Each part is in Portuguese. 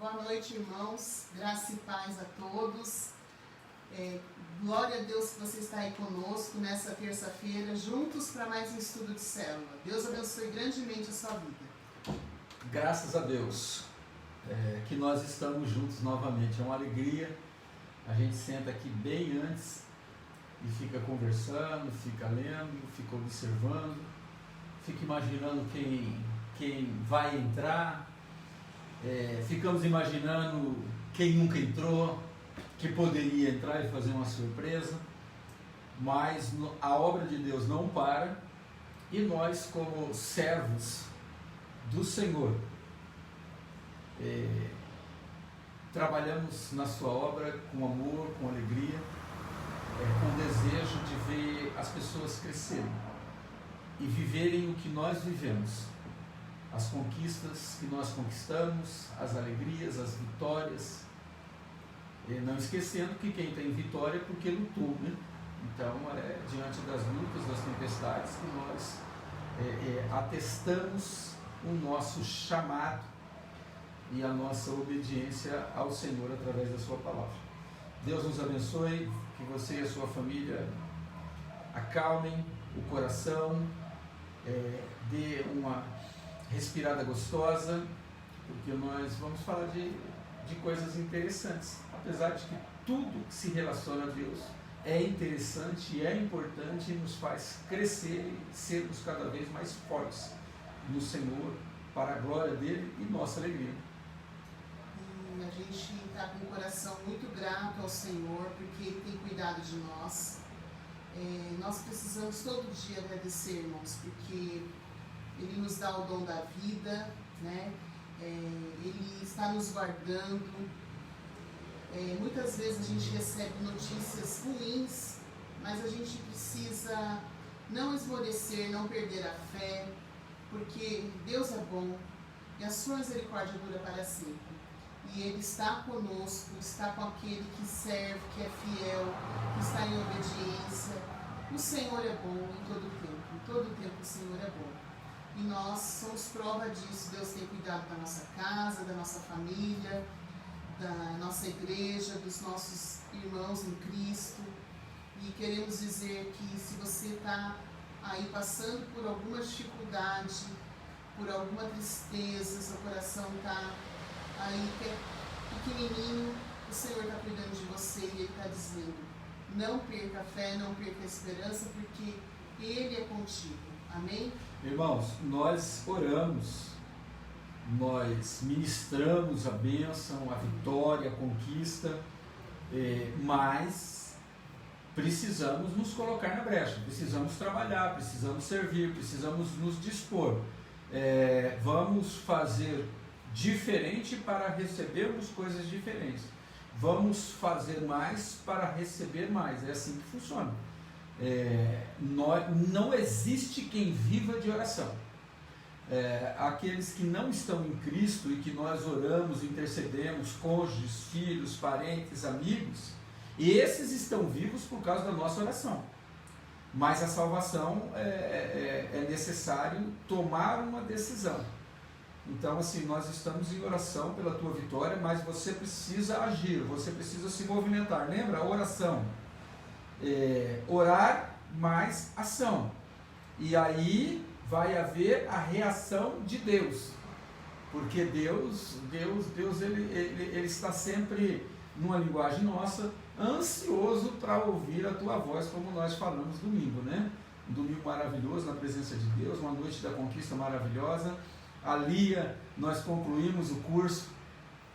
Boa noite, irmãos. Graça e paz a todos. Glória a Deus que você está aí conosco nessa terça-feira, juntos para mais um estudo de célula. Deus abençoe grandemente a sua vida. Graças a Deus que nós estamos juntos novamente. É uma alegria. A gente senta aqui bem antes e fica conversando, fica lendo, fica observando, fica imaginando quem vai entrar. Ficamos imaginando quem nunca entrou, que poderia entrar e fazer uma surpresa, mas a obra de Deus não para e nós, como servos do Senhor, trabalhamos na sua obra com amor, com alegria, com desejo de ver as pessoas crescerem e viverem o que nós vivemos. As conquistas que nós conquistamos, as alegrias, as vitórias, não esquecendo que quem tem vitória é porque lutou, né? Então é diante das lutas, das tempestades que nós atestamos o nosso chamado e a nossa obediência ao Senhor através da sua palavra. Deus nos abençoe, que você e a sua família acalmem o coração, dê uma respirada gostosa, porque nós vamos falar de coisas interessantes, apesar de que tudo que se relaciona a Deus é interessante e é importante e nos faz crescer e sermos cada vez mais fortes no Senhor, para a glória dele e nossa alegria. A gente está com o coração muito grato ao Senhor, porque Ele tem cuidado de nós. Nós precisamos todo dia agradecer, irmãos, porque Ele nos dá o dom da vida, né? Ele está nos guardando. Muitas vezes a gente recebe notícias ruins, mas a gente precisa não esmorecer, não perder a fé, porque Deus é bom e a sua misericórdia dura para sempre. E Ele está conosco, está com aquele que serve, que é fiel, que está em obediência. O Senhor é bom em todo tempo o Senhor é bom. E nós somos prova disso. Deus tem cuidado da nossa casa, da nossa família, da nossa igreja, dos nossos irmãos em Cristo. E queremos dizer que se você está aí passando por alguma dificuldade, por alguma tristeza, seu coração está aí pequenininho, o Senhor está cuidando de você e Ele está dizendo: não perca a fé, não perca a esperança, porque Ele é contigo. Amém? Irmãos, nós oramos, nós ministramos a bênção, a vitória, a conquista, mas precisamos nos colocar na brecha, precisamos trabalhar, precisamos servir, precisamos nos dispor. Vamos fazer diferente para recebermos coisas diferentes. Vamos fazer mais para receber mais. É assim que funciona. Não existe quem viva de oração. Aqueles que não estão em Cristo e que nós oramos, intercedemos, cônjuges, filhos, parentes, amigos, esses estão vivos por causa da nossa oração. Mas a salvação é necessário tomar uma decisão. Então, assim, nós estamos em oração pela tua vitória, mas você precisa agir, você precisa se movimentar. Lembra? A oração. Orar mais ação. E aí vai haver a reação de Deus. Porque Deus ele está sempre, numa linguagem nossa, ansioso para ouvir a tua voz, como nós falamos domingo, né? Um domingo maravilhoso na presença de Deus, uma noite da conquista maravilhosa. Ali nós concluímos o curso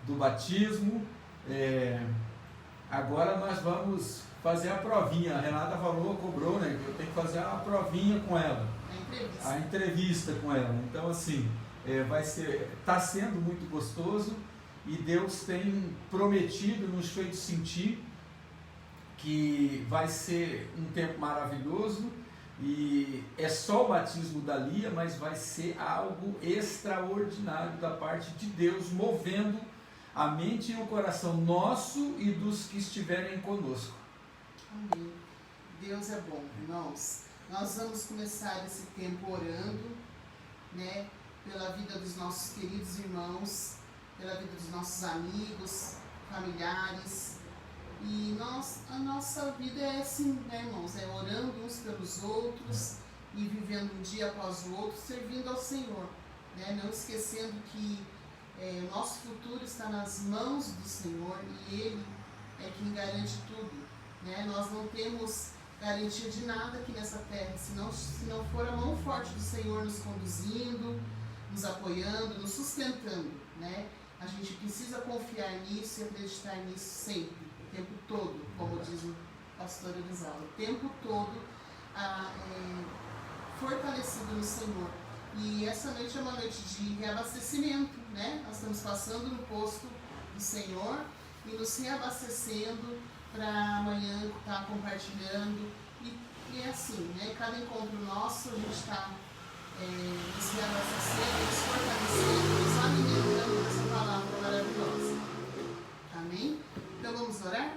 do batismo. Agora nós vamos fazer a provinha. A Renata cobrou, né? Que eu tenho que fazer a provinha com ela. A entrevista com ela. Então, assim, está sendo muito gostoso e Deus tem prometido, nos feito sentir que vai ser um tempo maravilhoso. E é só o batismo da Lia, mas vai ser algo extraordinário da parte de Deus, movendo a mente e o coração nosso e dos que estiverem conosco. Amém. Deus é bom, irmãos. Nós vamos começar esse tempo orando, né, pela vida dos nossos queridos irmãos pela vida dos nossos amigos, familiares. E a nossa vida é assim, né, irmãos? É orando uns pelos outros e vivendo um dia após o outro, servindo ao Senhor, né? Não esquecendo que o nosso futuro está nas mãos do Senhor e Ele é quem garante tudo, né? Nós não temos garantia de nada aqui nessa terra, se não for a mão forte do Senhor nos conduzindo, nos apoiando, nos sustentando, né? A gente precisa confiar nisso e acreditar nisso sempre, o tempo todo, como diz o pastor Elisal, o tempo todo fortalecido no Senhor. E essa noite é uma noite de reabastecimento, né? Nós estamos passando no posto do Senhor e nos reabastecendo para amanhã estar compartilhando. E é assim, né? Cada encontro nosso a gente está nos reabastecendo, nos fortalecendo, nos alimentando dessa palavra maravilhosa. Amém? Então vamos orar?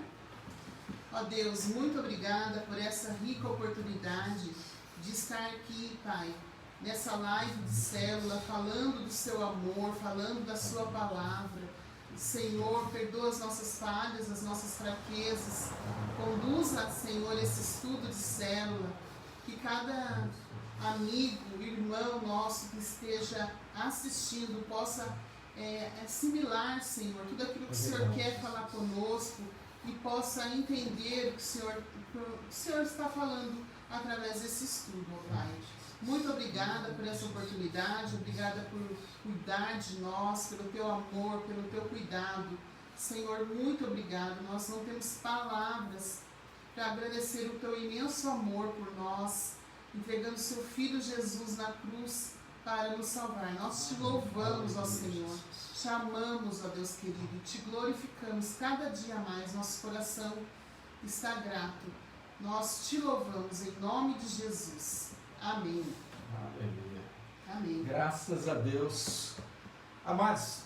Ó Deus, muito obrigada por essa rica oportunidade de estar aqui, Pai, nessa live de célula, falando do seu amor, falando da sua palavra. Senhor, perdoa as nossas falhas, as nossas fraquezas. Conduza, Senhor, esse estudo de célula. Que cada amigo, irmão nosso que esteja assistindo possa assimilar, Senhor, tudo aquilo que o Senhor quer falar conosco e possa entender o que o Senhor está falando através desse estudo, ó Pai. Muito obrigada por essa oportunidade, obrigada por cuidar de nós, pelo teu amor, pelo teu cuidado. Senhor, muito obrigado. Nós não temos palavras para agradecer o teu imenso amor por nós, entregando o seu Filho Jesus na cruz para nos salvar. Nós te louvamos, ó Senhor, te amamos, ó Deus querido, te glorificamos cada dia mais. Nosso coração está grato. Nós te louvamos em nome de Jesus. Amém. Aleluia. Amém. Graças a Deus. Amados,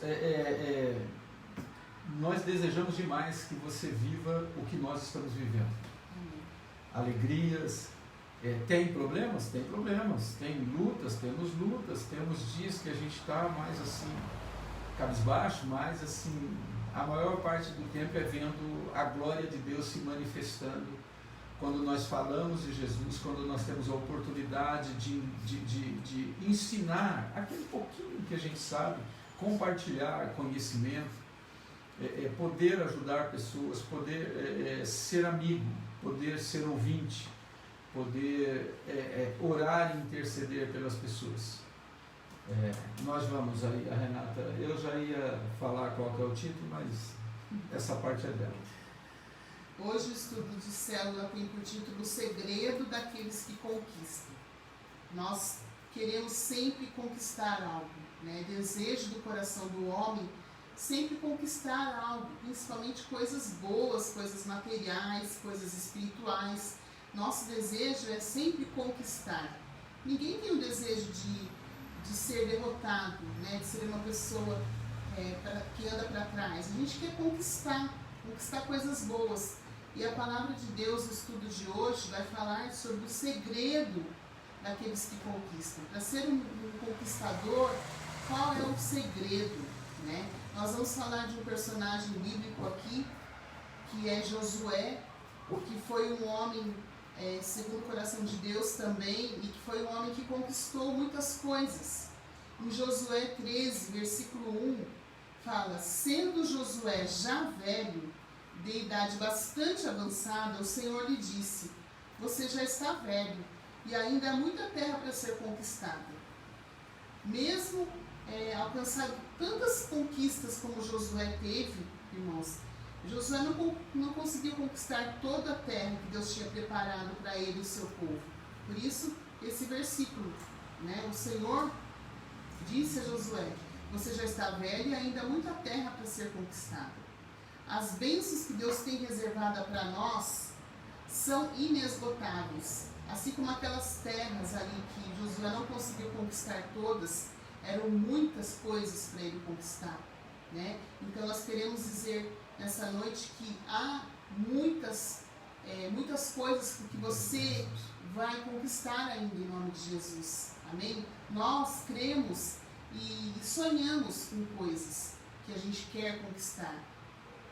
nós desejamos demais que você viva o que nós estamos vivendo. Amém. Alegrias. Tem problemas? Tem problemas. Tem lutas? Temos lutas. Temos dias que a gente está mais assim, cabisbaixo, mas assim, a maior parte do tempo é vendo a glória de Deus se manifestando. Quando nós falamos de Jesus, quando nós temos a oportunidade de ensinar aquele pouquinho que a gente sabe, compartilhar conhecimento, poder ajudar pessoas, poder ser amigo, poder ser ouvinte, poder orar e interceder pelas pessoas. Nós vamos aí, a Renata, eu já ia falar qual que é o título, mas essa parte é dela. Hoje o estudo de célula tem por título O Segredo daqueles que conquistam. Nós queremos sempre conquistar algo, né? Desejo do coração do homem sempre conquistar algo, principalmente coisas boas, coisas materiais, coisas espirituais. Nosso desejo é sempre conquistar. Ninguém tem o desejo de ser derrotado, né? De ser uma pessoa que anda para trás. A gente quer conquistar coisas boas. E a palavra de Deus, o estudo de hoje, vai falar sobre o segredo daqueles que conquistam. Para ser um conquistador, qual é o segredo, né? Nós vamos falar de um personagem bíblico aqui, que é Josué, que foi um homem segundo o coração de Deus também, e que foi um homem que conquistou muitas coisas. Em Josué 13, versículo 1, fala: sendo Josué já velho, de idade bastante avançada, o Senhor lhe disse: você já está velho, e ainda há muita terra para ser conquistada. Mesmo alcançado tantas conquistas como Josué teve, irmãos, Josué não conseguiu conquistar toda a terra que Deus tinha preparado para ele e o seu povo. Por isso, esse versículo, né? O Senhor disse a Josué: você já está velho e ainda há muita terra para ser conquistada. As bênçãos que Deus tem reservada para nós são inesgotáveis. Assim como aquelas terras ali que Josué não conseguiu conquistar todas, eram muitas coisas para ele conquistar, né? Então nós queremos dizer nessa noite que há muitas coisas que você vai conquistar ainda em nome de Jesus. Amém? Nós cremos e sonhamos com coisas. que a gente quer conquistar.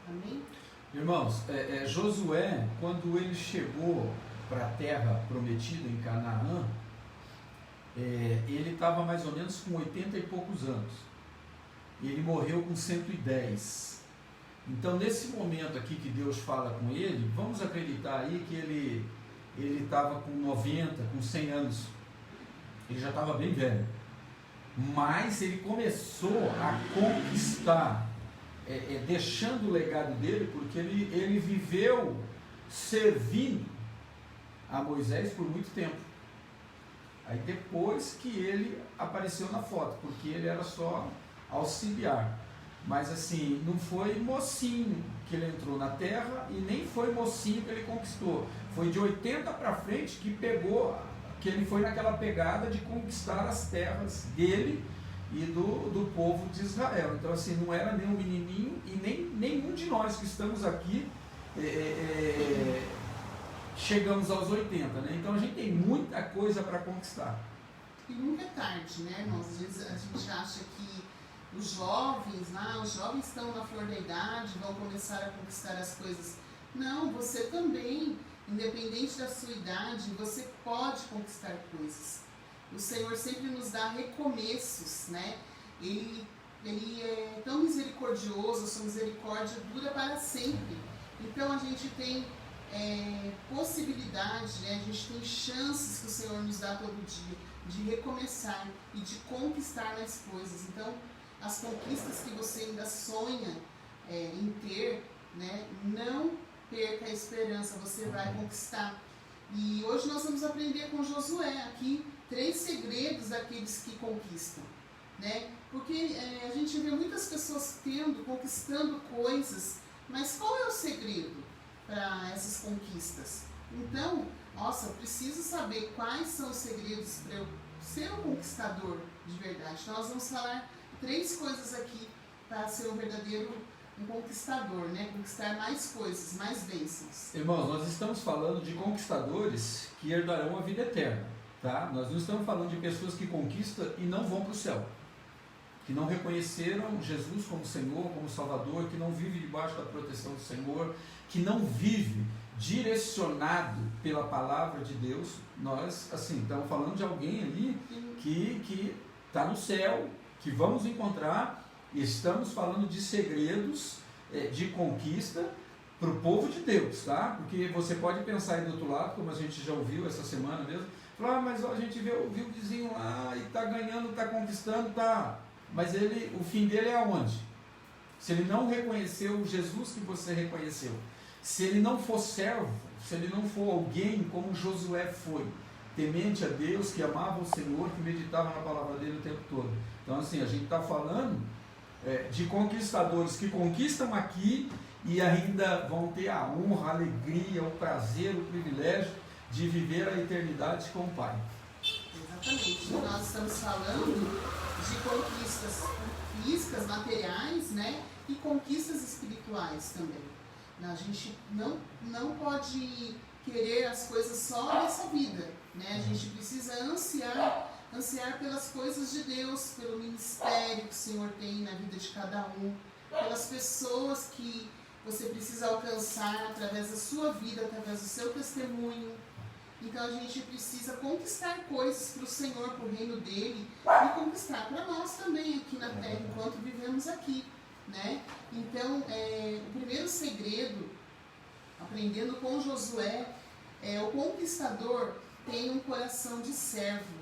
Amém? Irmãos, Josué, quando ele chegou para a terra prometida em Canaã, ele estava mais ou menos com 80 e poucos anos. Ele morreu com 110. Então, nesse momento aqui que Deus fala com ele, vamos acreditar aí que ele estava com 90, com 100 anos. Ele já estava bem velho. Mas ele começou a conquistar, deixando o legado dele, porque ele viveu servindo a Moisés por muito tempo. Aí depois que ele apareceu na foto, porque ele era só auxiliar. Mas assim, não foi mocinho que ele entrou na terra e nem foi mocinho que ele conquistou. Foi de 80 para frente que ele foi naquela pegada de conquistar as terras dele e do povo de Israel. Então assim, não era nem um menininho e nem nenhum de nós que estamos aqui chegamos aos 80, né? Então a gente tem muita coisa para conquistar. E nunca é tarde, né, irmãos? Às vezes a gente acha que os jovens estão na flor da idade, vão começar a conquistar as coisas. Não, você também, independente da sua idade, você pode conquistar coisas. O Senhor sempre nos dá recomeços, né? Ele é tão misericordioso, a sua misericórdia dura para sempre. Então a gente tem possibilidade, né? A gente tem chances que o Senhor nos dá todo dia de recomeçar e de conquistar mais coisas. Então, as conquistas que você ainda sonha em ter, né? Não perca a esperança, você vai conquistar. E hoje nós vamos aprender com Josué aqui 3 segredos daqueles que conquistam, né? Porque a gente vê muitas pessoas conquistando coisas, mas qual é o segredo para essas conquistas? Então, eu preciso saber quais são os segredos para eu ser um conquistador de verdade. Então nós vamos falar 3 coisas aqui para ser um verdadeiro conquistador, né? Conquistar mais coisas, mais bênçãos. Irmãos, nós estamos falando de conquistadores que herdarão a vida eterna, tá? Nós não estamos falando de pessoas que conquistam e não vão para o céu, que não reconheceram Jesus como Senhor, como Salvador, que não vive debaixo da proteção do Senhor, que não vive direcionado pela palavra de Deus. Nós, assim, estamos falando de alguém ali que está no céu, que vamos encontrar, e estamos falando de segredos de conquista para o povo de Deus, tá? Porque você pode pensar aí do outro lado, como a gente já ouviu essa semana mesmo, falar, mas a gente viu o vizinho lá e está ganhando, está conquistando, tá. Mas o fim dele é aonde? Se ele não reconheceu o Jesus que você reconheceu, se ele não for servo, se ele não for alguém como Josué foi, temente a Deus, que amava o Senhor, que meditava na palavra dele o tempo todo. Então assim, a gente está falando de conquistadores que conquistam aqui e ainda vão ter a honra, a alegria, o prazer, o privilégio de viver a eternidade com o Pai. Exatamente. Nós estamos falando de conquistas físicas, materiais, né? E conquistas espirituais também. A gente não pode querer as coisas só nessa vida, né? A gente precisa ansiar pelas coisas de Deus, pelo ministério que o Senhor tem na vida de cada um, pelas pessoas que você precisa alcançar através da sua vida, através do seu testemunho. Então a gente precisa conquistar coisas para o Senhor, para o reino dele, e conquistar para nós também aqui na terra, enquanto vivemos aqui, né? Então, o primeiro segredo, aprendendo com Josué, o conquistador tem um coração de servo.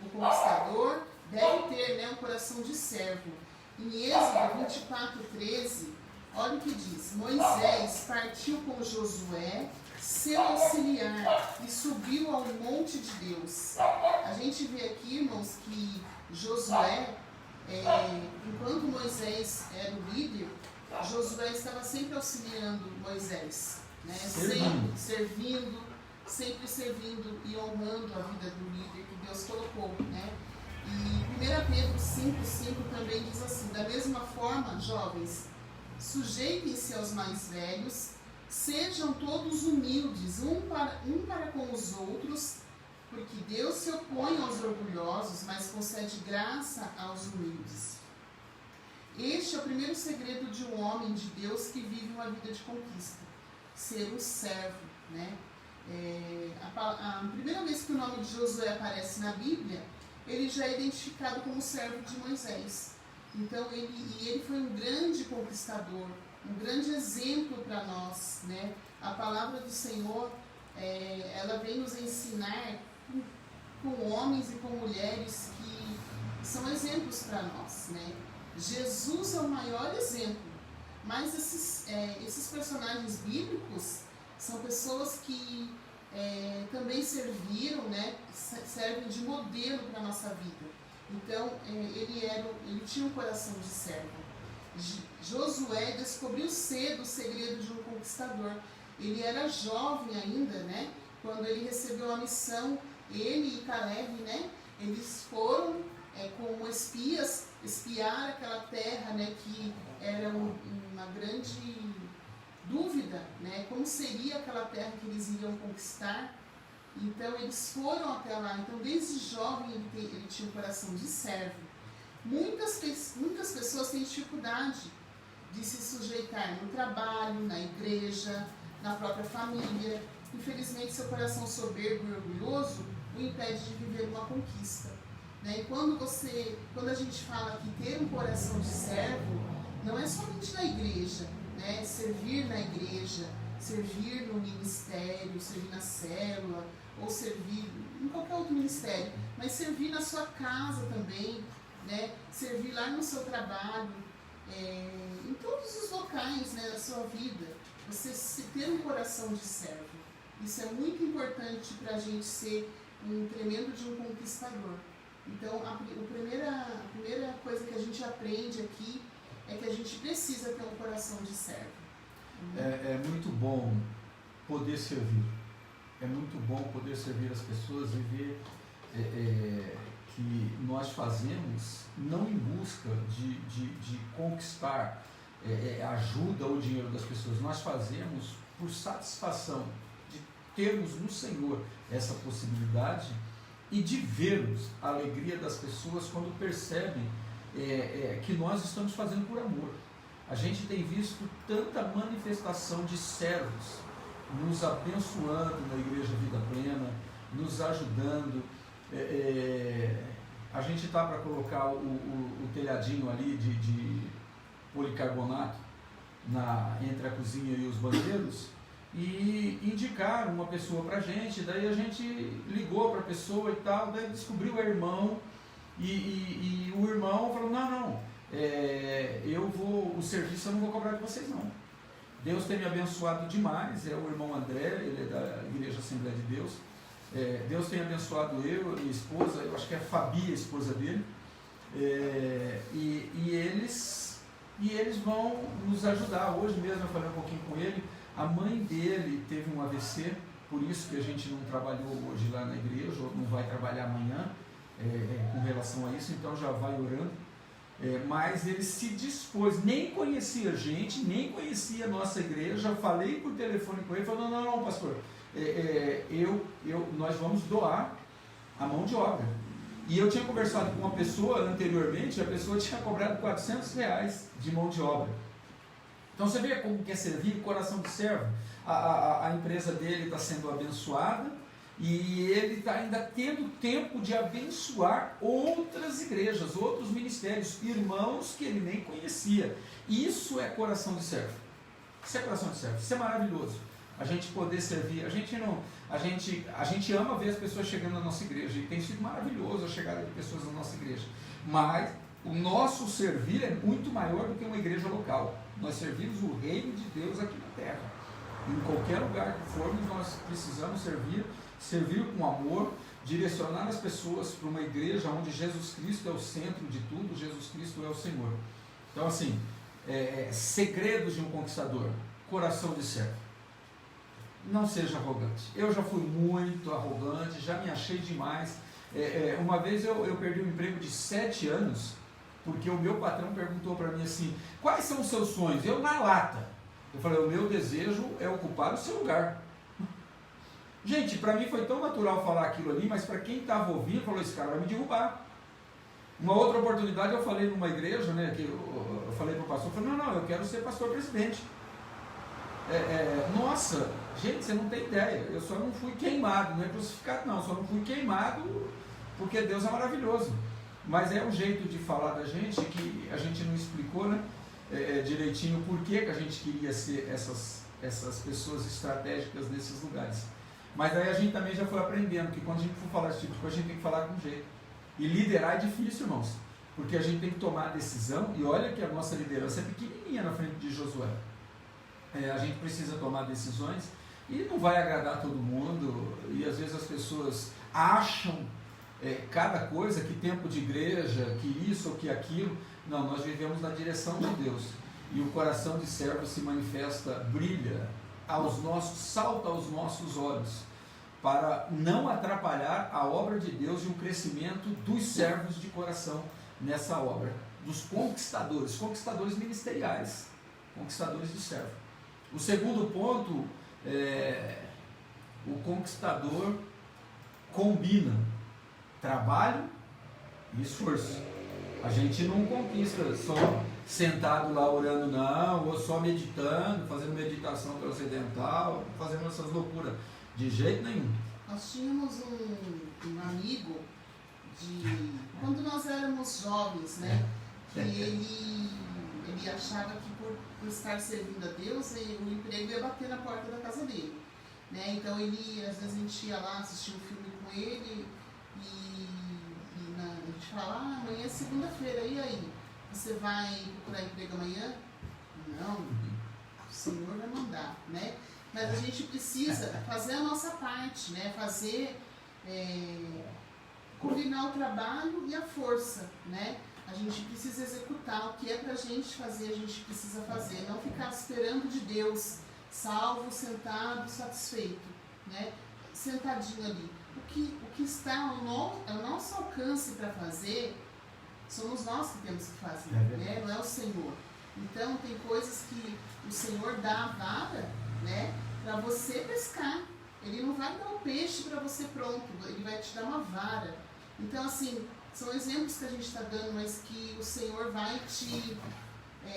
O conquistador deve ter, né, um coração de servo. Em Êxodo 24:13, olha o que diz: Moisés partiu com Josué, seu auxiliar, e subiu ao monte de Deus. A gente vê aqui, irmãos, que Josué, enquanto Moisés era o líder, Josué estava sempre auxiliando Moisés, né? Sempre servindo e honrando a vida do líder que Deus colocou, né? E 1 Pedro 5:5 também diz assim: da mesma forma, jovens, sujeitem-se aos mais velhos, sejam todos humildes, um para com os outros, porque Deus se opõe aos orgulhosos, mas concede graça aos humildes. Este é o primeiro segredo de um homem de Deus que vive uma vida de conquista, ser um servo, né? A primeira vez que o nome de Josué aparece na Bíblia, ele já é identificado como servo de Moisés. Então ele foi um grande conquistador, um grande exemplo para nós, né? A palavra do Senhor, ela vem nos ensinar com homens e com mulheres que são exemplos para nós, né? Jesus é o maior exemplo, mas esses personagens bíblicos são pessoas que também serviram, né? Servem de modelo para a nossa vida. Então, ele tinha um coração de servo. Josué descobriu cedo o segredo de um conquistador. Ele era jovem ainda, né? Quando ele recebeu a missão, ele e Caleb, né? Eles foram como espias, espiar aquela terra, né? Que era uma grande dúvida, né? Como seria aquela terra que eles iriam conquistar. Então eles foram até lá. Então desde jovem ele tinha um coração de servo. Muitas pessoas têm dificuldade de se sujeitar no trabalho, na igreja, na própria família. Infelizmente seu coração soberbo e orgulhoso o impede de viver uma conquista, né? E quando a gente fala que ter um coração de servo, não é somente na igreja, né? Servir na igreja, servir no ministério, servir na célula, ou servir em qualquer outro ministério, mas servir na sua casa também, né? Servir lá no seu trabalho, em todos os locais, né, da sua vida, você ter um coração de servo. Isso é muito importante para a gente ser um tremendo de um conquistador. Então, a primeira coisa que a gente aprende aqui é que a gente precisa ter um coração de servo. É muito bom poder servir. É muito bom poder servir as pessoas e ver que nós fazemos não em busca de conquistar ajuda ou dinheiro das pessoas. Nós fazemos por satisfação de termos no Senhor essa possibilidade e de vermos a alegria das pessoas quando percebem que nós estamos fazendo por amor. A gente tem visto tanta manifestação de servos nos abençoando na Igreja Vida Plena, nos ajudando. A gente está para colocar o telhadinho ali de policarbonato entre a cozinha e os banheiros, e indicaram uma pessoa para a gente. Daí a gente ligou para a pessoa e tal, daí descobriu o irmão, e o irmão falou, não, o serviço eu não vou cobrar de vocês não. Deus tem me abençoado demais, é o irmão André, ele é da Igreja Assembleia de Deus. Deus tem abençoado eu, minha esposa, eu acho que é a Fabi, a esposa dele, e eles vão nos ajudar. Hoje mesmo eu falei um pouquinho com ele. A mãe dele teve um AVC, por isso que a gente não trabalhou hoje lá na igreja, ou não vai trabalhar amanhã com relação a isso, então já vai orando. Mas ele se dispôs, nem conhecia a gente, nem conhecia a nossa igreja. Falei por telefone com ele, falou, não, pastor, nós vamos doar a mão de obra. E eu tinha conversado com uma pessoa anteriormente, a pessoa tinha cobrado R$400 de mão de obra. Então você vê como quer servir, coração de servo. A empresa dele está sendo abençoada, e ele está ainda tendo tempo de abençoar outras igrejas, outros ministérios, irmãos que ele nem conhecia. Isso é coração de servo. Isso é coração de servo. Isso é maravilhoso. A gente poder servir. A gente ama ver as pessoas chegando na nossa igreja, e tem sido maravilhoso a chegada de pessoas na nossa igreja. Mas o nosso servir é muito maior do que uma igreja local. Nós servimos o reino de Deus aqui na terra. Em qualquer lugar que formos, nós precisamos servir com amor, direcionar as pessoas para uma igreja onde Jesus Cristo é o centro de tudo, Jesus Cristo é o Senhor. Então, assim, segredos de um conquistador, coração de servo. Não seja arrogante. Eu já fui muito arrogante, já me achei demais. Uma vez eu perdi um emprego de 7 anos, porque o meu patrão perguntou para mim assim, quais são os seus sonhos? Eu na lata. Eu falei, o meu desejo é ocupar o seu lugar. Gente, para mim foi tão natural falar aquilo ali, mas para quem estava ouvindo, falou, esse cara vai me derrubar. Uma outra oportunidade eu falei numa igreja, né, que eu falei para o pastor, eu falei, não, eu quero ser pastor presidente. Nossa, gente, você não tem ideia, eu só não fui queimado, não é crucificado não, só não fui queimado porque Deus é maravilhoso. Mas é um jeito de falar da gente que a gente não explicou, né, direitinho por que a gente queria ser essas pessoas estratégicas nesses lugares. Mas aí a gente também já foi aprendendo que quando a gente for falar esse tipo de coisa, a gente tem que falar com jeito. E liderar é difícil, irmãos, porque a gente tem que tomar a decisão, e olha que a nossa liderança é pequenininha na frente de Josué. A gente precisa tomar decisões, e não vai agradar todo mundo, e às vezes as pessoas acham cada coisa, que tempo de igreja, que isso ou que aquilo. Não, nós vivemos na direção de Deus, e o coração de servo se manifesta, brilha, salta aos nossos olhos, para não atrapalhar a obra de Deus e o crescimento dos servos de coração nessa obra, dos conquistadores ministeriais, conquistadores de servo. O segundo ponto o conquistador combina trabalho e esforço. A gente não conquista só sentado lá orando, não, ou só meditando, fazendo meditação transcendental, fazendo essas loucuras. De jeito nenhum. Nós tínhamos um amigo quando nós éramos jovens, né? Que ele achava que por estar servindo a Deus, o emprego ia bater na porta da casa dele, né? Então às vezes a gente ia lá assistir um filme com ele e a gente fala, amanhã é segunda-feira, e aí? Você vai procurar emprego amanhã? Não, o Senhor vai mandar, né? Mas a gente precisa fazer a nossa parte, né? Combinar o trabalho e a força, né? A gente precisa executar o que é pra gente fazer, a gente precisa fazer, não ficar esperando de Deus, salvo, sentado, satisfeito, né? Sentadinho ali. O que está ao nosso alcance para fazer, somos nós que temos que fazer, né? Não é o Senhor. Então tem coisas que o Senhor dá a vara, né, para você pescar. Ele não vai dar um peixe para você pronto, ele vai te dar uma vara. Então assim, são exemplos que a gente está dando, mas que o Senhor vai te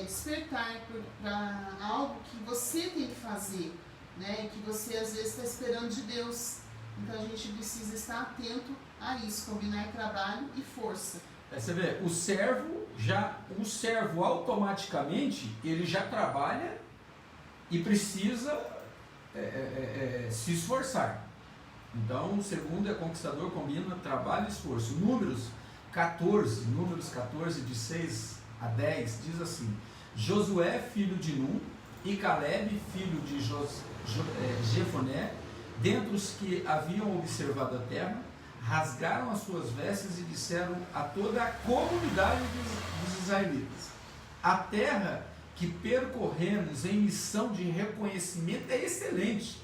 despertar para algo que você tem que fazer, né, que você às vezes está esperando de Deus. Então a gente precisa estar atento a isso, combinar trabalho e força. Você vê, o servo automaticamente, ele já trabalha e precisa se esforçar. Então, o segundo é conquistador, combina trabalho e esforço. Números 14, de 6 a 10, diz assim: Josué, filho de Nun, e Caleb, filho de Jefoné, dentre os que haviam observado a terra, rasgaram as suas vestes e disseram a toda a comunidade dos israelitas: a terra que percorremos em missão de reconhecimento é excelente.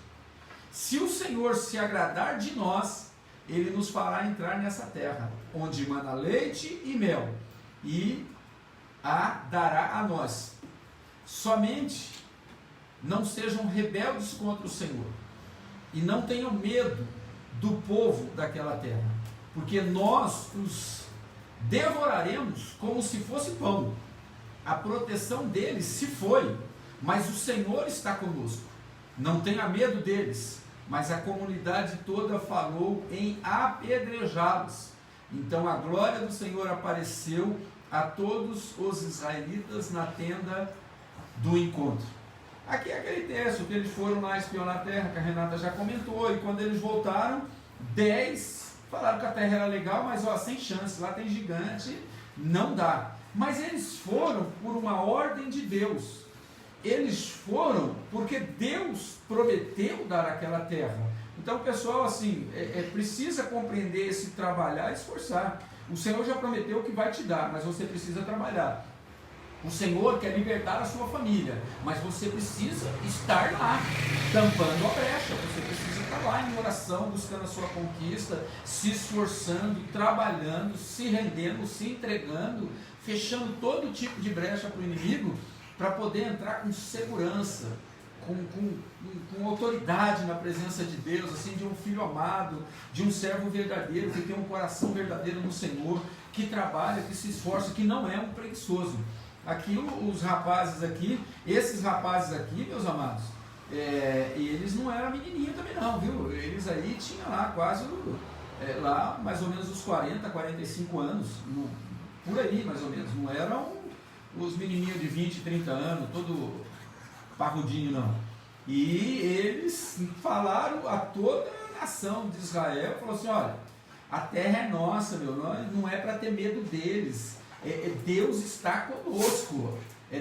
Se o Senhor se agradar de nós, Ele nos fará entrar nessa terra, onde mana leite e mel, e a dará a nós. Somente não sejam rebeldes contra o Senhor, e não tenham medo do povo daquela terra, porque nós os devoraremos como se fosse pão. A proteção deles se foi, mas o Senhor está conosco. Não tenha medo deles. Mas a comunidade toda falou em apedrejá-los. Então a glória do Senhor apareceu a todos os israelitas na tenda do encontro. Aqui é aquele texto que eles foram lá espionar a terra, que a Renata já comentou, e quando eles voltaram, 10 falaram que a terra era legal, mas sem chance, lá tem gigante, não dá. Mas eles foram por uma ordem de Deus. Eles foram porque Deus prometeu dar aquela terra. Então, pessoal, assim, precisa compreender esse trabalhar e esforçar. O Senhor já prometeu que vai te dar, mas você precisa trabalhar. O Senhor quer libertar a sua família, mas você precisa estar lá, tampando a brecha. Você precisa estar lá em oração, buscando a sua conquista, se esforçando, trabalhando, se rendendo, se entregando, fechando todo tipo de brecha para o inimigo, para poder entrar com segurança com autoridade na presença de Deus, assim, de um filho amado, de um servo verdadeiro, que tem um coração verdadeiro no Senhor, que trabalha, que se esforça, que não é um preguiçoso. Aqui os rapazes aqui, esses rapazes aqui, meus amados, eles não eram menininho também não, viu? Eles aí tinham lá quase, lá mais ou menos os 40, 45 anos, por aí mais ou menos, não eram os menininhos de 20, 30 anos, todo parrudinho não. E eles falaram a toda a nação de Israel, falou assim, olha, a terra é nossa, não é para ter medo deles, Deus está conosco,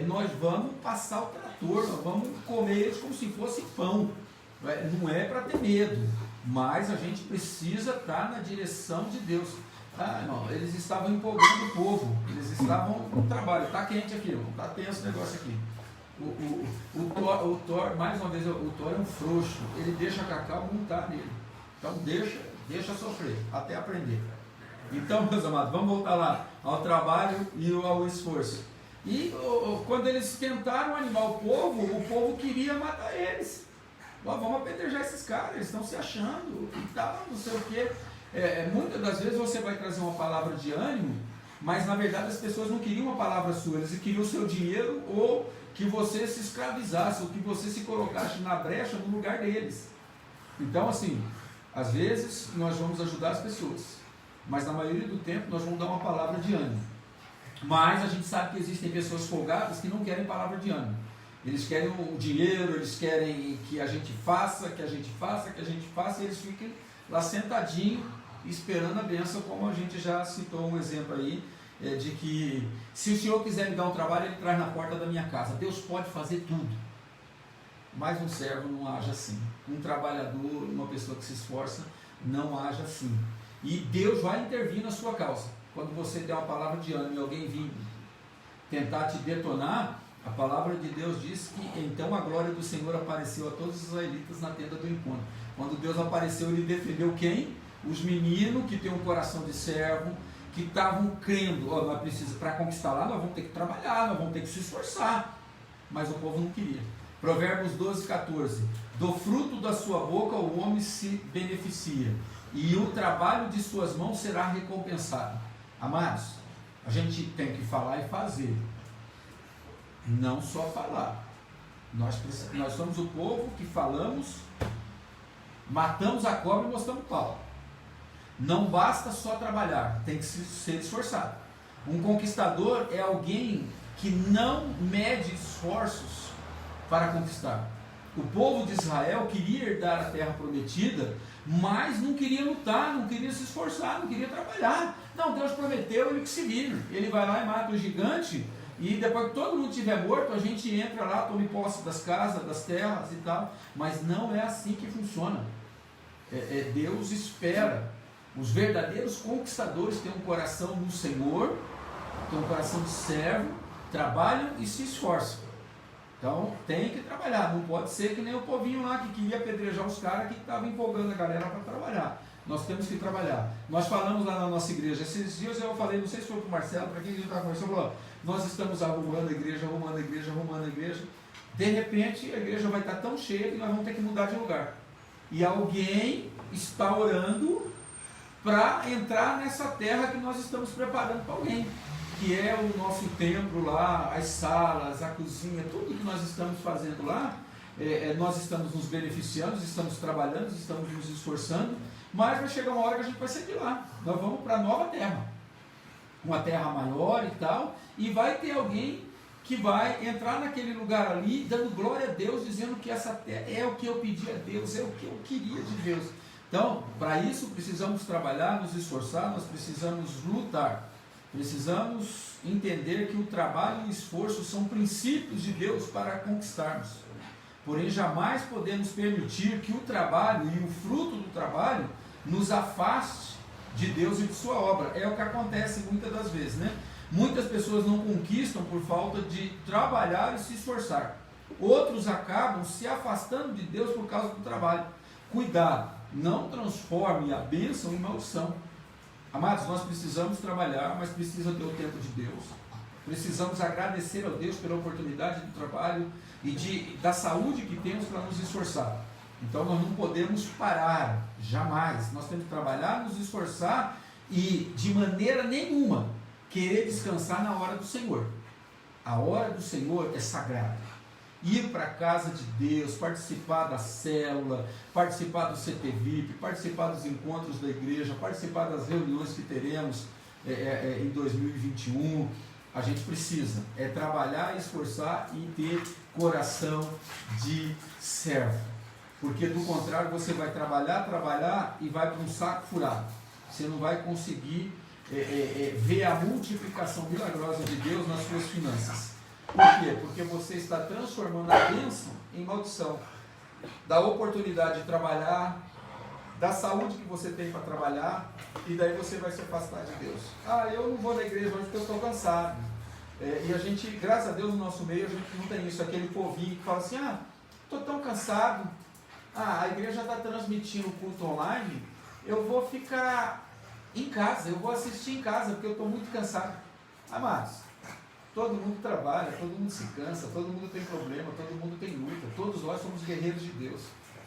nós vamos passar o trator, nós vamos comer eles como se fosse pão, não é para ter medo, mas a gente precisa estar na direção de Deus. Não, eles estavam empolgando o povo, eles estavam no trabalho, está quente aqui, está tenso o negócio aqui. O Thor, mais uma vez, o Thor é um frouxo, ele deixa a Cacau montar nele, então deixa sofrer, até aprender. Então, meus amados, vamos voltar lá ao trabalho e ao esforço. E quando eles tentaram animar o povo queria matar eles. Vamos apedrejar esses caras, eles estão se achando e tal, não sei o quê. Muitas das vezes você vai trazer uma palavra de ânimo, mas na verdade as pessoas não queriam uma palavra sua, eles queriam o seu dinheiro, ou que você se escravizasse, ou que você se colocasse na brecha no lugar deles. Então, assim, às vezes nós vamos ajudar as pessoas, mas na maioria do tempo nós vamos dar uma palavra de ânimo. Mas a gente sabe que existem pessoas folgadas que não querem palavra de ânimo. Eles querem o dinheiro, eles querem que a gente faça, e eles fiquem lá sentadinho, esperando a bênção, como a gente já citou um exemplo aí, de que se o Senhor quiser me dar um trabalho, Ele traz na porta da minha casa. Deus pode fazer tudo, mas um servo não age assim. Um trabalhador, uma pessoa que se esforça, não age assim. E Deus vai intervir na sua causa. Quando você der uma palavra de ânimo e alguém vir tentar te detonar, a palavra de Deus diz que então a glória do Senhor apareceu a todos os israelitas na tenda do encontro. Quando Deus apareceu, Ele defendeu quem? Os meninos que têm um coração de servo, que estavam crendo, nós precisamos, para conquistar lá, nós vamos ter que trabalhar, nós vamos ter que se esforçar. Mas o povo não queria. Provérbios 12, 14. Do fruto da sua boca o homem se beneficia, e o trabalho de suas mãos será recompensado. Amados, a gente tem que falar e fazer, não só falar. Nós somos o povo que falamos, matamos a cobra e mostramos o pau. Não basta só trabalhar, tem que ser esforçado. Um conquistador é alguém que não mede esforços para conquistar. O povo de Israel queria herdar a terra prometida, mas não queria lutar, não queria se esforçar, não queria trabalhar. Não, Deus prometeu, ele que se vira. Ele vai lá e mata o gigante, e depois que todo mundo estiver morto, a gente entra lá, tome posse das casas, das terras e tal. Mas não é assim que funciona. Deus espera. Os verdadeiros conquistadores têm um coração no Senhor, têm um coração de servo, trabalham e se esforçam. Então tem que trabalhar, não pode ser que nem o povinho lá que queria apedrejar os caras que estavam empolgando a galera para trabalhar. Nós temos que trabalhar. Nós falamos lá na nossa igreja, esses dias eu falei, não sei se foi para o Marcelo, para quem a gente estava conversando, falou, nós estamos arrumando a igreja, de repente a igreja vai estar tão cheia que nós vamos ter que mudar de lugar. E alguém está orando para entrar nessa terra que nós estamos preparando para alguém, que é o nosso templo lá, as salas, a cozinha, tudo que nós estamos fazendo lá, nós estamos nos beneficiando, estamos trabalhando, estamos nos esforçando, mas vai chegar uma hora que a gente vai sair de lá, nós vamos para a nova terra, uma terra maior e tal, e vai ter alguém que vai entrar naquele lugar ali, dando glória a Deus, dizendo que essa terra é o que eu pedi a Deus, é o que eu queria de Deus. Então, para isso precisamos trabalhar, nos esforçar, nós precisamos lutar, precisamos entender que o trabalho e o esforço são princípios de Deus para conquistarmos. Porém, jamais podemos permitir que o trabalho e o fruto do trabalho nos afaste de Deus e de sua obra. É o que acontece muitas das vezes, né? Muitas pessoas não conquistam por falta de trabalhar e se esforçar. Outros acabam se afastando de Deus por causa do trabalho. Cuidado, não transforme a bênção em maldição. Amados, nós precisamos trabalhar, mas precisa ter o tempo de Deus. Precisamos agradecer a Deus pela oportunidade do trabalho e da saúde que temos para nos esforçar. Então nós não podemos parar, jamais. Nós temos que trabalhar, nos esforçar e de maneira nenhuma querer descansar na hora do Senhor. A hora do Senhor é sagrada. Ir para a casa de Deus, participar da célula, participar do CTVIP, participar dos encontros da igreja, participar das reuniões que teremos em 2021. A gente precisa trabalhar, esforçar e ter coração de servo. Porque do contrário você vai trabalhar e vai para um saco furado. Você não vai conseguir ver a multiplicação milagrosa de Deus nas suas finanças. Por quê? Porque você está transformando a bênção em maldição. Da oportunidade de trabalhar, da saúde que você tem para trabalhar, e daí você vai se afastar de Deus. Eu não vou na igreja hoje porque eu estou cansado. E a gente, graças a Deus, no nosso meio, a gente não tem isso, aquele povinho que fala assim, estou tão cansado, a igreja está transmitindo o culto online, eu vou ficar em casa, eu vou assistir em casa, porque eu estou muito cansado. Amados, todo mundo trabalha, todo mundo se cansa, todo mundo tem problema, todo mundo tem luta, todos nós somos guerreiros de Deus.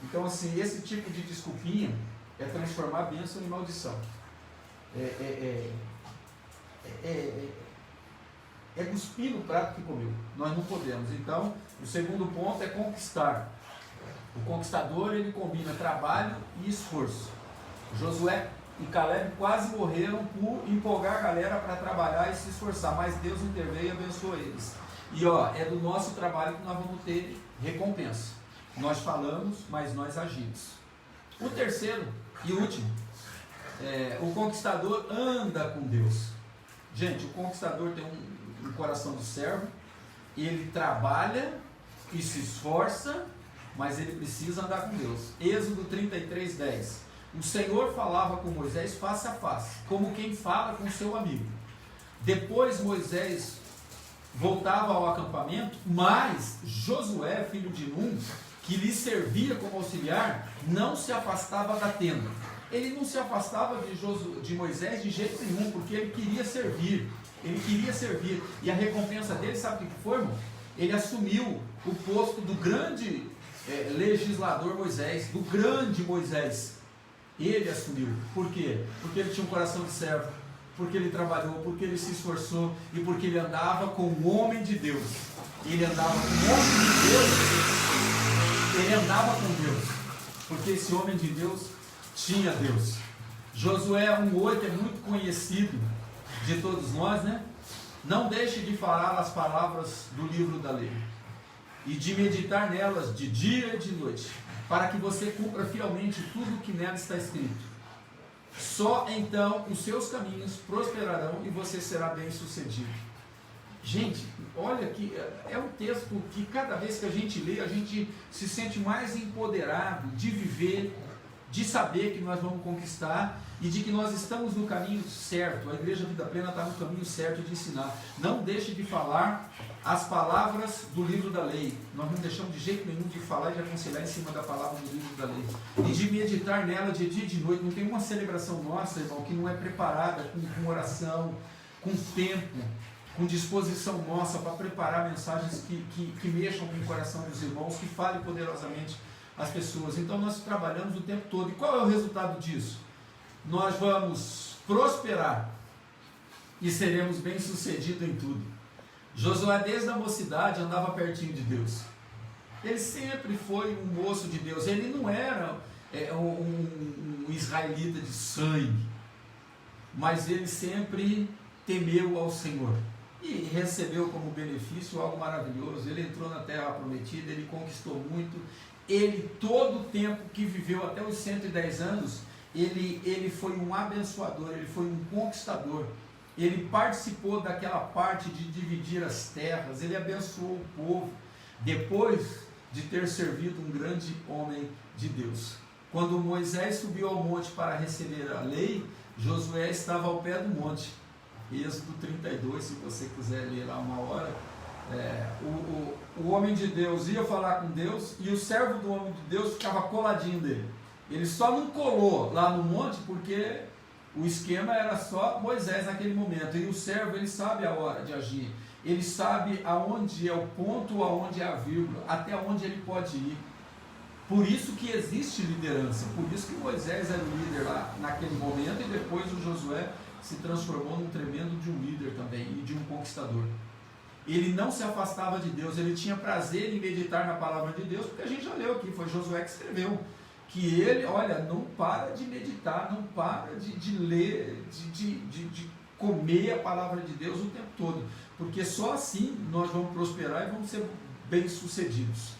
Então, assim, esse tipo de desculpinha é transformar a bênção em maldição. É cuspir no prato que comeu. Nós não podemos. Então, o segundo ponto é conquistar. O conquistador, ele combina trabalho e esforço. Josué e Caleb quase morreram por empolgar a galera para trabalhar e se esforçar, mas Deus interveio e abençoou eles. E é do nosso trabalho que nós vamos ter recompensa. Nós falamos, mas nós agimos. O terceiro e último, o conquistador anda com Deus. Gente, o conquistador tem um coração de servo, ele trabalha e se esforça, mas ele precisa andar com Deus. Êxodo 33:10. O Senhor falava com Moisés face a face, como quem fala com seu amigo. Depois Moisés voltava ao acampamento, mas Josué, filho de Nun, que lhe servia como auxiliar, não se afastava da tenda. Ele não se afastava de Moisés de jeito nenhum, porque ele queria servir. E a recompensa dele, sabe o que foi, irmão? Ele assumiu o posto do grande legislador Moisés, do grande Moisés. Ele assumiu. Por quê? Porque ele tinha um coração de servo, porque ele trabalhou, porque ele se esforçou e porque ele andava com o homem de Deus. Ele andava com o homem de Deus. Ele andava com Deus, porque esse homem de Deus tinha Deus. Josué 1:8 é muito conhecido de todos nós, né? Não deixe de falar as palavras do livro da lei e de meditar nelas de dia e de noite, para que você cumpra fielmente tudo o que nela está escrito. Só então os seus caminhos prosperarão e você será bem sucedido. Gente, olha que é um texto que cada vez que a gente lê, a gente se sente mais empoderado de viver, de saber que nós vamos conquistar e de que nós estamos no caminho certo. A Igreja Vida Plena está no caminho certo de ensinar. Não deixe de falar as palavras do livro da lei. Nós não deixamos de jeito nenhum de falar e de aconselhar em cima da palavra do livro da lei. E de meditar nela de dia e de noite. Não tem uma celebração nossa, irmão, que não é preparada com oração, com tempo, com disposição nossa para preparar mensagens que mexam com o coração dos irmãos, que falem poderosamente as pessoas. Então nós trabalhamos o tempo todo. E qual é o resultado disso? Nós vamos prosperar e seremos bem-sucedidos em tudo. Josué, desde a mocidade, andava pertinho de Deus. Ele sempre foi um moço de Deus. Ele não era um israelita de sangue, mas ele sempre temeu ao Senhor e recebeu como benefício algo maravilhoso. Ele entrou na terra prometida, ele conquistou muito. Ele, todo o tempo que viveu, até os 110 anos, ele foi um abençoador, ele foi um conquistador. Ele participou daquela parte de dividir as terras, ele abençoou o povo, depois de ter servido um grande homem de Deus. Quando Moisés subiu ao monte para receber a lei, Josué estava ao pé do monte. Êxodo 32, se você quiser ler lá uma hora. O homem de Deus ia falar com Deus e o servo do homem de Deus ficava coladinho dele. Ele só não colou lá no monte porque o esquema era só Moisés naquele momento, e o servo, ele sabe a hora de agir, Ele sabe aonde é o ponto, aonde é a vírgula, até onde ele pode ir. Por isso que existe liderança, por isso que Moisés era o líder lá naquele momento, e depois o Josué se transformou num tremendo de um líder também, e de um conquistador. Ele não se afastava de Deus, ele tinha prazer em meditar na palavra de Deus, porque a gente já leu aqui, foi Josué que escreveu, que ele, olha, não para de meditar, não para de ler, de comer a palavra de Deus o tempo todo, porque só assim nós vamos prosperar e vamos ser bem-sucedidos.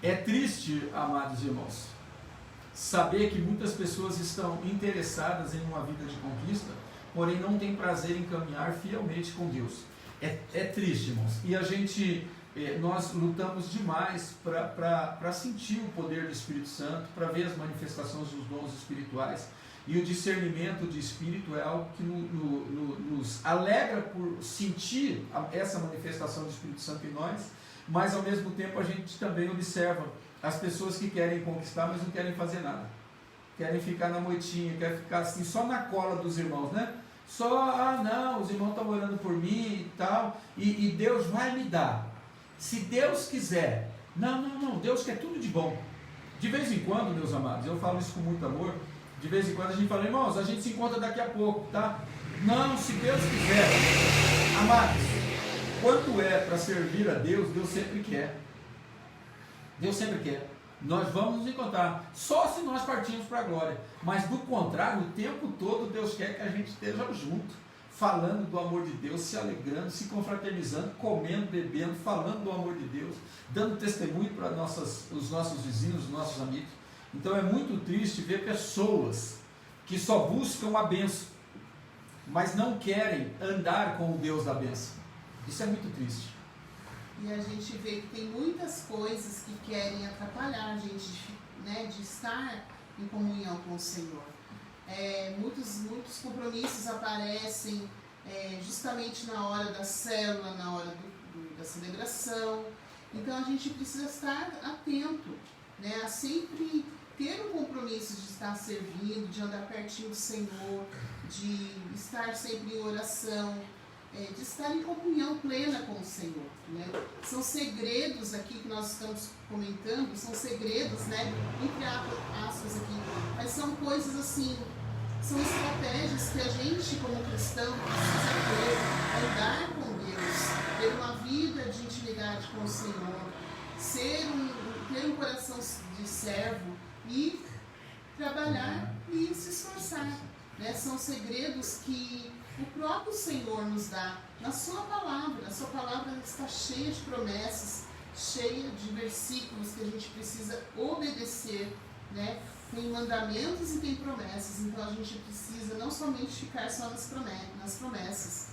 É triste, amados irmãos, saber que muitas pessoas estão interessadas em uma vida de conquista, porém não têm prazer em caminhar fielmente com Deus. É triste, irmãos. E nós lutamos demais para sentir o poder do Espírito Santo, para ver as manifestações dos dons espirituais. E o discernimento de espírito é algo que nos alegra por sentir essa manifestação do Espírito Santo em nós, mas ao mesmo tempo a gente também observa as pessoas que querem conquistar, mas não querem fazer nada. Querem ficar na moitinha, querem ficar assim, só na cola dos irmãos, né? Só, não, os irmãos estão orando por mim e tal, e Deus vai me dar. Se Deus quiser. Não, Deus quer tudo de bom. De vez em quando, meus amados, eu falo isso com muito amor, de vez em quando a gente fala, irmãos, a gente se encontra daqui a pouco, tá? Não, se Deus quiser. Amados, quanto é para servir a Deus, Deus sempre quer. Deus sempre quer. Nós vamos nos encontrar, só se nós partirmos para a glória. Mas do contrário, o tempo todo Deus quer que a gente esteja junto, falando do amor de Deus, se alegrando, se confraternizando, comendo, bebendo, falando do amor de Deus, dando testemunho para os nossos vizinhos, os nossos amigos. Então é muito triste ver pessoas que só buscam a bênção, mas não querem andar com o Deus da bênção. Isso é muito triste. E a gente vê que tem muitas coisas que querem atrapalhar a gente, né, de estar em comunhão com o Senhor. Muitos compromissos aparecem justamente na hora da célula, na hora da celebração. Então a gente precisa estar atento, né, a sempre ter um compromisso de estar servindo, de andar pertinho do Senhor, de estar sempre em oração, de estar em comunhão plena com o Senhor, né? São segredos aqui que nós estamos comentando, são segredos, né, entre aspas aqui, mas são coisas assim, são estratégias que a gente como cristão precisa ter, andar com Deus, ter uma vida de intimidade com o Senhor, ter um coração de servo e trabalhar e se esforçar, né? São segredos que o próprio Senhor nos dá na sua palavra. A sua palavra está cheia de promessas, cheia de versículos que a gente precisa obedecer, né? Tem mandamentos e tem promessas, então a gente precisa não somente ficar só nas promessas,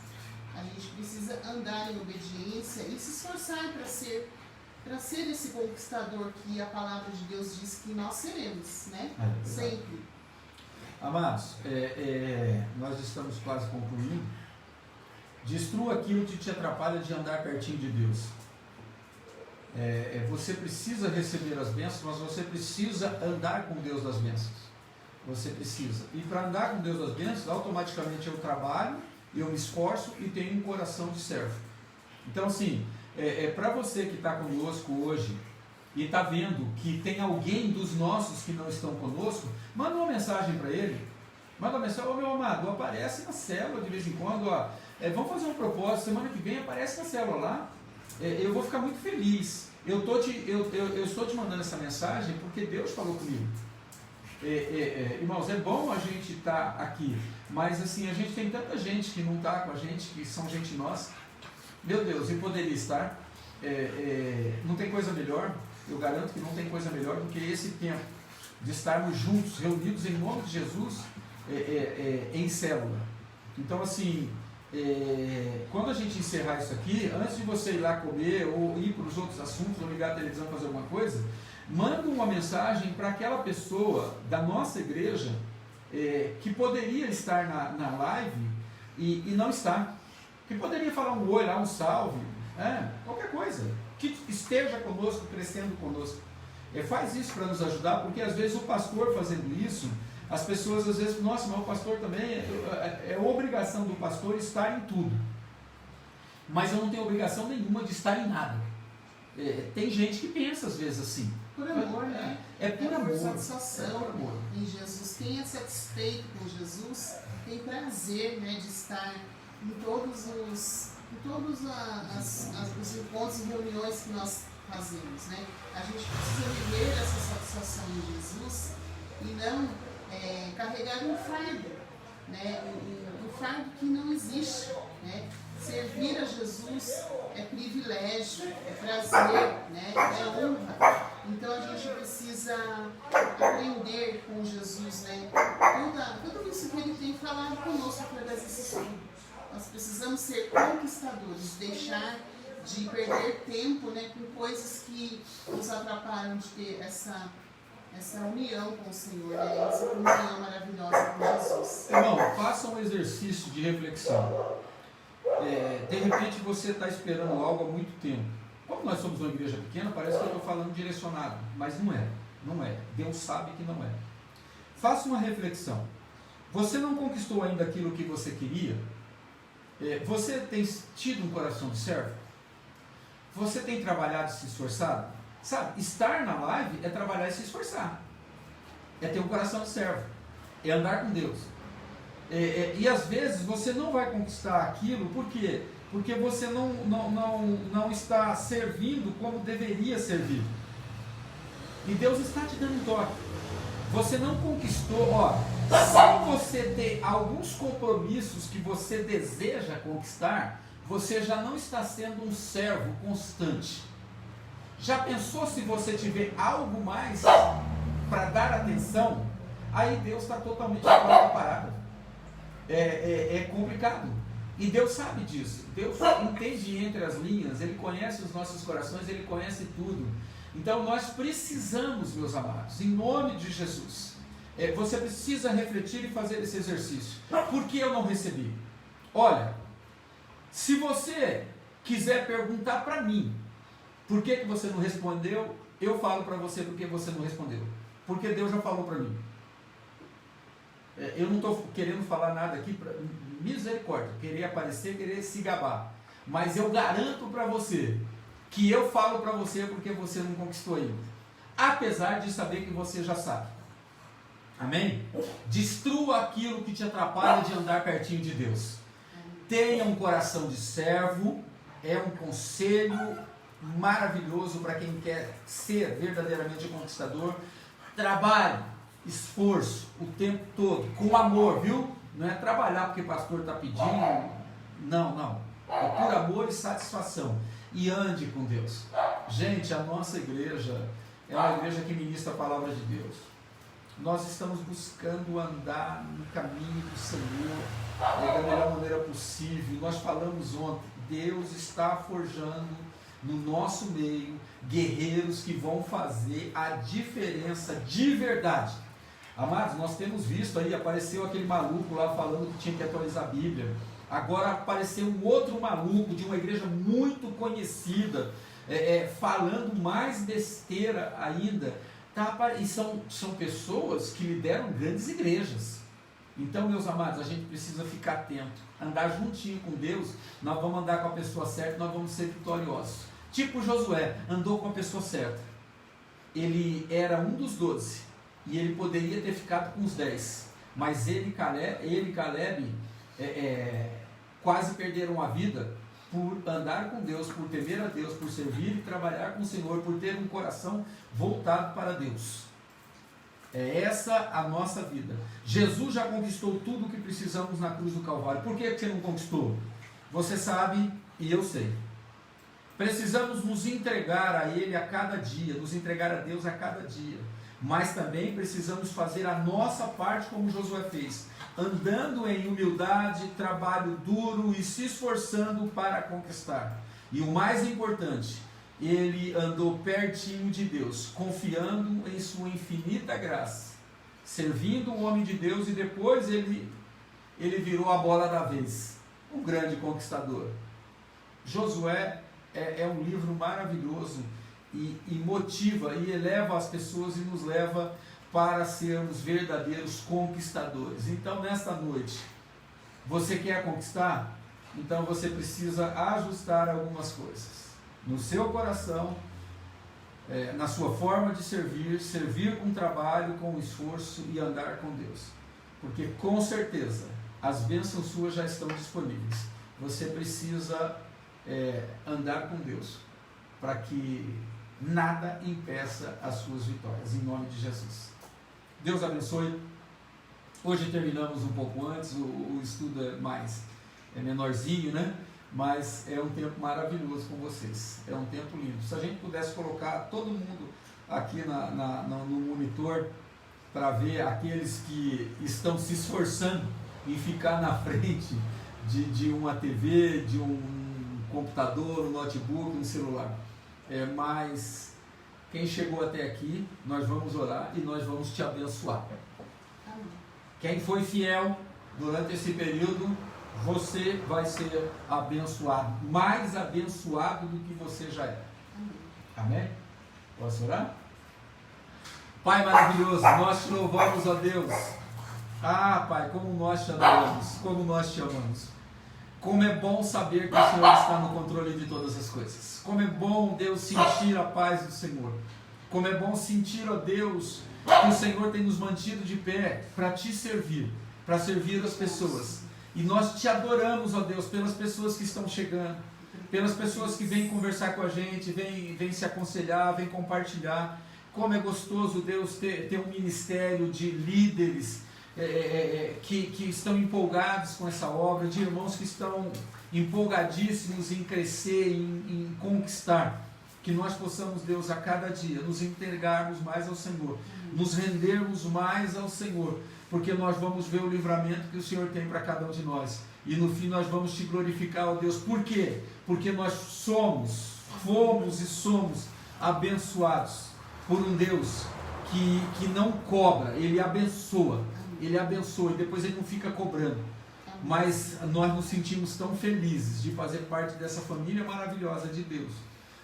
a gente precisa andar em obediência e se esforçar para ser esse conquistador que a palavra de Deus diz que nós seremos, né? Sempre. Amados, nós estamos quase concluindo. Destrua aquilo que te atrapalha de andar pertinho de Deus. Você precisa receber as bênçãos, mas você precisa andar com Deus das bênçãos. Você precisa. E para andar com Deus das bênçãos, automaticamente eu trabalho, eu me esforço e tenho um coração de servo. Então, assim, para você que está conosco hoje e está vendo que tem alguém dos nossos que não estão conosco, manda uma mensagem para ele. Manda uma mensagem, meu amado, aparece na célula de vez em quando. Vamos fazer um propósito, semana que vem aparece na célula lá. Eu vou ficar muito feliz. Eu estou te mandando essa mensagem porque Deus falou comigo. Irmãos, é bom a gente estar aqui, mas assim, a gente tem tanta gente que não está com a gente, que são gente nossa. Meu Deus, e poderia estar. Não tem coisa melhor. Eu garanto que não tem coisa melhor do que esse tempo de estarmos juntos, reunidos em nome de Jesus, em célula. Então, assim, quando a gente encerrar isso aqui, antes de você ir lá comer, ou ir para os outros assuntos, ou ligar a televisão fazer alguma coisa, manda uma mensagem para aquela pessoa da nossa igreja que poderia estar na live e não está. Que poderia falar um oi lá, um salve, qualquer coisa. Que esteja conosco, crescendo conosco. Faz isso para nos ajudar, porque às vezes o pastor fazendo isso, as pessoas às vezes, nossa, mas o pastor também, é obrigação do pastor estar em tudo. mas eu não tenho obrigação nenhuma de estar em nada. Tem gente que pensa às vezes assim. Por amor, né? É por amor. Satisfação por amor. em Jesus. Quem é satisfeito com Jesus tem prazer, né, de estar em todos os encontros e reuniões que nós fazemos, né? A gente precisa viver essa satisfação em Jesus e não carregar um fardo, né? Um fardo que não existe, né? Servir a Jesus é privilégio, é prazer, né? É honra. Então a gente precisa aprender com Jesus, né? Tudo isso que ele tem falado conosco através desse estudo. Nós precisamos ser conquistadores, deixar de perder tempo, né, com coisas que nos atrapalham de ter essa união com o Senhor, né? Essa comunhão maravilhosa com Jesus. Irmão, faça um exercício de reflexão. De repente você está esperando algo há muito tempo. Como nós somos uma igreja pequena, parece que eu estou falando direcionado, mas não é. Não é. Deus sabe que não é. Faça uma reflexão. Você não conquistou ainda aquilo que você queria? Você tem tido um coração de servo? Você tem trabalhado e se esforçado? Sabe, estar na live é trabalhar e se esforçar. É ter um coração de servo. É andar com Deus. E às vezes você não vai conquistar aquilo, por quê? Porque você não está servindo como deveria servir. E Deus está te dando um toque. Você não conquistou, se você tem alguns compromissos que você deseja conquistar, você já não está sendo um servo constante. Já pensou se você tiver algo mais para dar atenção? Aí Deus está totalmente fora da parada. É complicado. E Deus sabe disso. Deus entende entre as linhas, Ele conhece os nossos corações, Ele conhece tudo. Então nós precisamos, meus amados, em nome de Jesus, você precisa refletir e fazer esse exercício. Por que eu não recebi? Olha, se você quiser perguntar para mim, por que você não respondeu, eu falo para você por que você não respondeu. Porque Deus já falou para mim. Eu não estou querendo falar nada aqui, misericórdia, querer aparecer, querer se gabar. Mas eu garanto para você que eu falo para você porque você não conquistou ainda. Apesar de saber que você já sabe. Amém? Destrua aquilo que te atrapalha de andar pertinho de Deus. Tenha um coração de servo. É um conselho maravilhoso para quem quer ser verdadeiramente conquistador. Trabalhe, esforço o tempo todo, com amor, viu? Não é trabalhar porque o pastor está pedindo. Não. É por amor e satisfação. E ande com Deus. Gente, a nossa igreja é uma igreja que ministra a palavra de Deus. Nós estamos buscando andar no caminho do Senhor da melhor maneira possível. Nós falamos ontem, Deus está forjando no nosso meio guerreiros que vão fazer a diferença de verdade. Amados, nós temos visto aí, apareceu aquele maluco lá falando que tinha que atualizar a Bíblia. Agora apareceu um outro maluco de uma igreja muito conhecida, falando mais besteira ainda. E são pessoas que lideram grandes igrejas. Então, meus amados, a gente precisa ficar atento, andar juntinho com Deus. Nós vamos andar com a pessoa certa, nós vamos ser vitoriosos. Tipo Josué, andou com a pessoa certa. Ele era um dos 12 e ele poderia ter ficado com os 10, mas ele e Caleb quase perderam a vida por andar com Deus, por temer a Deus, por servir e trabalhar com o Senhor, por ter um coração voltado para Deus. É essa a nossa vida. Jesus já conquistou tudo o que precisamos na cruz do Calvário. Por que você não conquistou? Você sabe e eu sei. Precisamos nos entregar a Ele a cada dia, nos entregar a Deus a cada dia. Mas também precisamos fazer a nossa parte como Josué fez, andando em humildade, trabalho duro e se esforçando para conquistar. E o mais importante, ele andou pertinho de Deus, confiando em sua infinita graça, servindo o homem de Deus, e depois ele virou a bola da vez, um grande conquistador. Josué é um livro maravilhoso e motiva e eleva as pessoas e nos leva para sermos verdadeiros conquistadores. Então, nesta noite, você quer conquistar? Então você precisa ajustar algumas coisas no seu coração, na sua forma de servir com trabalho, com esforço e andar com Deus. Porque com certeza as bênçãos suas já estão disponíveis. Você precisa andar com Deus para que nada impeça as suas vitórias, em nome de Jesus. Deus abençoe. Hoje terminamos um pouco antes, o estudo é menorzinho, né? Mas é um tempo maravilhoso com vocês, é um tempo lindo. Se a gente pudesse colocar todo mundo aqui no monitor para ver aqueles que estão se esforçando em ficar na frente de uma TV, de um computador, um notebook, um celular. Mas quem chegou até aqui, nós vamos orar e nós vamos te abençoar. Amém. Quem foi fiel durante esse período, você vai ser abençoado, mais abençoado do que você já é. Amém? Posso orar? Pai maravilhoso, nós te louvamos, ó Deus. Ah, Pai, como nós te adoramos, como nós te amamos. Como é bom saber que o Senhor está no controle de todas as coisas. Como é bom, Deus, sentir a paz do Senhor. Como é bom sentir, ó Deus, que o Senhor tem nos mantido de pé para te servir, para servir as pessoas. E nós te adoramos, ó Deus, pelas pessoas que estão chegando, pelas pessoas que vêm conversar com a gente, vêm se aconselhar, vêm compartilhar. Como é gostoso, Deus, ter um ministério de líderes que estão empolgados com essa obra, de irmãos que estão empolgadíssimos em crescer, em conquistar. Que nós possamos, Deus, a cada dia nos entregarmos mais ao Senhor, nos rendermos mais ao Senhor, porque nós vamos ver o livramento que o Senhor tem para cada um de nós. E no fim nós vamos te glorificar, ó Deus. Por quê? Porque nós fomos e somos abençoados por um Deus que não cobra, Ele abençoa. Ele abençoa e depois Ele não fica cobrando. Mas nós nos sentimos tão felizes de fazer parte dessa família maravilhosa de Deus,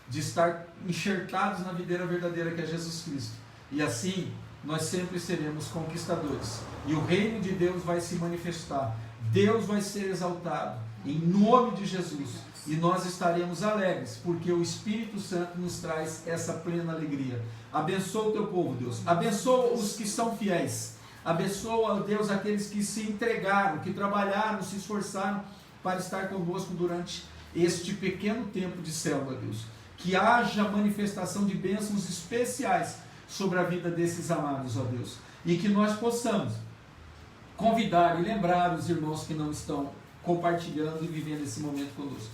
de estar enxertados na videira verdadeira que é Jesus Cristo. E assim nós sempre seremos conquistadores. E o reino de Deus vai se manifestar. Deus vai ser exaltado em nome de Jesus. E nós estaremos alegres, porque o Espírito Santo nos traz essa plena alegria. Abençoa o teu povo, Deus. Abençoa os que são fiéis. Abençoa, Deus, aqueles que se entregaram, que trabalharam, se esforçaram para estar conosco durante este pequeno tempo de célula, Deus. Que haja manifestação de bênçãos especiais sobre a vida desses amados, ó Deus. E que nós possamos convidar e lembrar os irmãos que não estão compartilhando e vivendo esse momento conosco.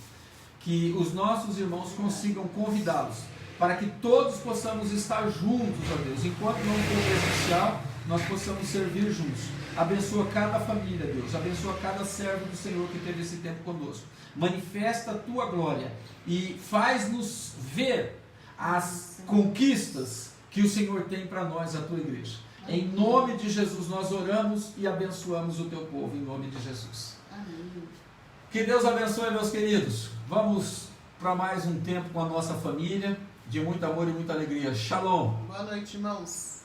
Que os nossos irmãos consigam convidá-los, para que todos possamos estar juntos, ó Deus. Enquanto não for presencial, nós possamos servir juntos. Abençoa cada família, Deus. Abençoa cada servo do Senhor que teve esse tempo conosco. Manifesta a tua glória e faz-nos ver as conquistas que o Senhor tem para nós, a tua igreja. Em nome de Jesus nós oramos e abençoamos o teu povo, em nome de Jesus. Amém. Que Deus abençoe, meus queridos. Vamos para mais um tempo com a nossa família, de muito amor e muita alegria. Shalom. Boa noite, irmãos.